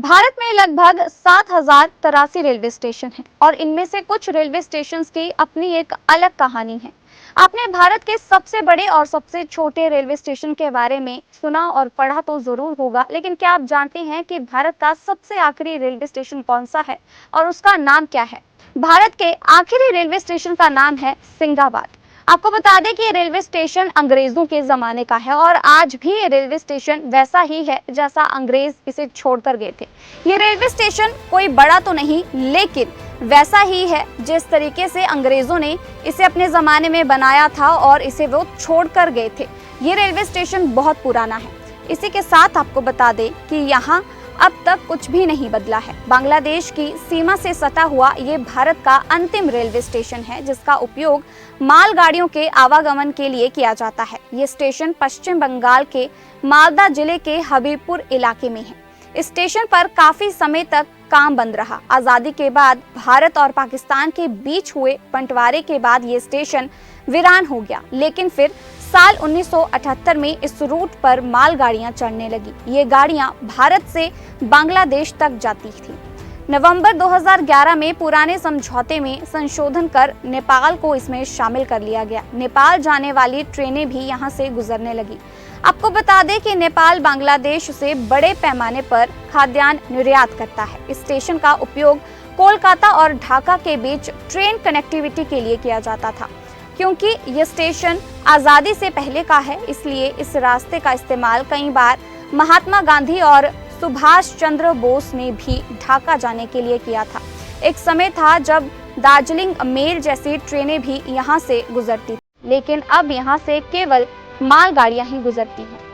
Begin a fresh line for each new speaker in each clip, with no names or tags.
भारत में लगभग 7,083 railway station हैं और इनमें से कुछ रेलवे स्टेशन की अपनी एक अलग कहानी है। आपने भारत के सबसे बड़े और सबसे छोटे रेलवे स्टेशन के बारे में सुना और पढ़ा तो जरूर होगा, लेकिन क्या आप जानते हैं कि भारत का सबसे आखिरी रेलवे स्टेशन कौन सा है और उसका नाम क्या है? भारत के आखिरी रेलवे स्टेशन का नाम है सिंगाबाद। आपको बता दें कि ये रेलवे स्टेशन अंग्रेजों के जमाने का है और आज भी ये रेलवे स्टेशन वैसा ही है जैसा अंग्रेज इसे छोड़कर गए थे। ये रेलवे स्टेशन कोई बड़ा तो नहीं, लेकिन वैसा ही है जिस तरीके से अंग्रेजों ने इसे अपने जमाने में बनाया था और इसे वो छोड़कर गए थे। ये रेलवे स्टेशन बहुत पुराना है। इसी के साथ आपको बता दें कि यहाँ अब तक कुछ भी नहीं बदला है। बांग्लादेश की सीमा से सटा हुआ ये भारत का अंतिम रेलवे स्टेशन है जिसका उपयोग मालगाड़ियों के आवागमन के लिए किया जाता है। ये स्टेशन पश्चिम बंगाल के मालदा जिले के हबीबपुर इलाके में है। इस स्टेशन पर काफी समय तक काम बंद रहा। आजादी के बाद भारत और पाकिस्तान के बीच हुए बंटवारे के बाद ये स्टेशन वीरान हो गया, लेकिन फिर साल 1978 में इस रूट पर मालगाड़ियां चलने लगी। ये गाड़ियां भारत से बांग्लादेश तक जाती थी। नवंबर 2011 में पुराने समझौते में संशोधन कर नेपाल को इसमें शामिल कर लिया गया। नेपाल जाने वाली ट्रेनें भी यहां से गुजरने लगी। आपको बता दें कि नेपाल बांग्लादेश से बड़े पैमाने पर खाद्यान्न निर्यात करता है। इस स्टेशन का उपयोग कोलकाता और ढाका के बीच ट्रेन कनेक्टिविटी के लिए किया जाता था। क्योंकि यह स्टेशन आजादी से पहले का है, इसलिए इस रास्ते का इस्तेमाल कई बार महात्मा गांधी और सुभाष चंद्र बोस ने भी ढाका जाने के लिए किया था। एक समय था जब दार्जिलिंग मेल जैसी ट्रेनें भी यहां से गुजरती थी, लेकिन अब यहां से केवल मालगाड़ियां ही गुजरती हैं।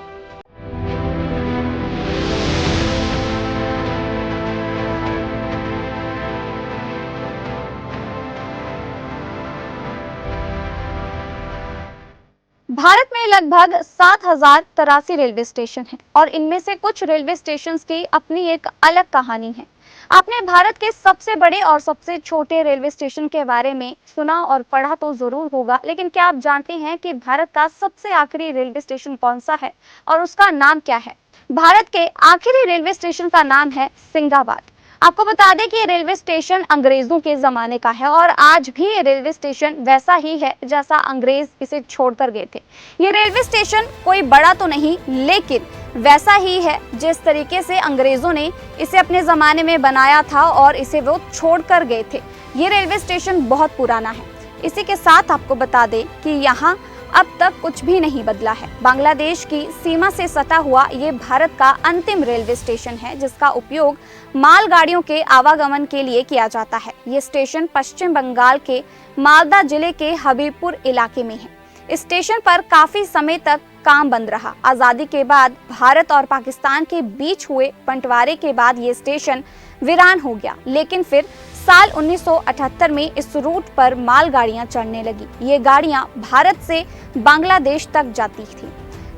भारत में लगभग 7,083 रेलवे स्टेशन हैं और इनमें से कुछ रेलवे स्टेशन की अपनी एक अलग कहानी है। आपने भारत के सबसे बड़े और सबसे छोटे रेलवे स्टेशन के बारे में सुना और पढ़ा तो जरूर होगा, लेकिन क्या आप जानते हैं कि भारत का सबसे आखिरी रेलवे स्टेशन कौन सा है और उसका नाम क्या है? भारत के आखिरी रेलवे स्टेशन का नाम है सिंगाबाद। आपको बता दें कि ये रेलवे स्टेशन अंग्रेजों के जमाने का है और आज भी ये रेलवे स्टेशन वैसा ही है जैसा अंग्रेज इसे छोड़कर गए थे। ये रेलवे स्टेशन कोई बड़ा तो नहीं, लेकिन वैसा ही है जिस तरीके से अंग्रेजों ने इसे अपने जमाने में बनाया था और इसे वो छोड़कर गए थे। ये रेलवे स्टेशन बहुत पुराना है। इसी के साथ आपको बता दें कि यहाँ अब तक कुछ भी नहीं बदला है। बांग्लादेश की सीमा से सटा हुआ ये भारत का अंतिम रेलवे स्टेशन है जिसका उपयोग मालगाड़ियों के आवागमन के लिए किया जाता है। ये स्टेशन पश्चिम बंगाल के मालदा जिले के हबीबपुर इलाके में है। इस स्टेशन पर काफी समय तक काम बंद रहा। आजादी के बाद भारत और पाकिस्तान के बीच हुए बंटवारे के बाद ये स्टेशन वीरान हो गया, लेकिन फिर साल 1978 में इस रूट पर मालगाड़ियां चलने लगी। ये गाड़ियां भारत से बांग्लादेश तक जाती थी।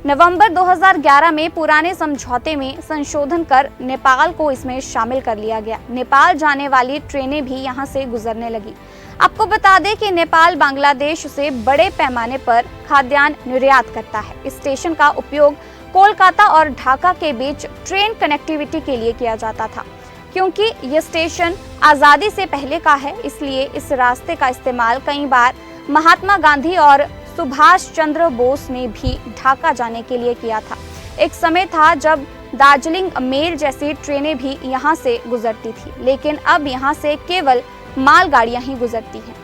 नवंबर 2011 में पुराने समझौते में संशोधन कर नेपाल को इसमें शामिल कर लिया गया। नेपाल जाने वाली ट्रेनें भी यहां से गुजरने लगी। आपको बता दें कि नेपाल बांग्लादेश से बड़े पैमाने पर खाद्यान्न निर्यात करता है। इस स्टेशन का उपयोग कोलकाता और ढाका के बीच ट्रेन कनेक्टिविटी के लिए किया जाता था। क्योंकि यह स्टेशन आजादी से पहले का है, इसलिए इस रास्ते का इस्तेमाल कई बार महात्मा गांधी और सुभाष चंद्र बोस ने भी ढाका जाने के लिए किया था। एक समय था जब दार्जिलिंग मेल जैसी ट्रेनें भी यहां से गुजरती थी, लेकिन अब यहां से केवल मालगाड़ियां ही गुजरती हैं।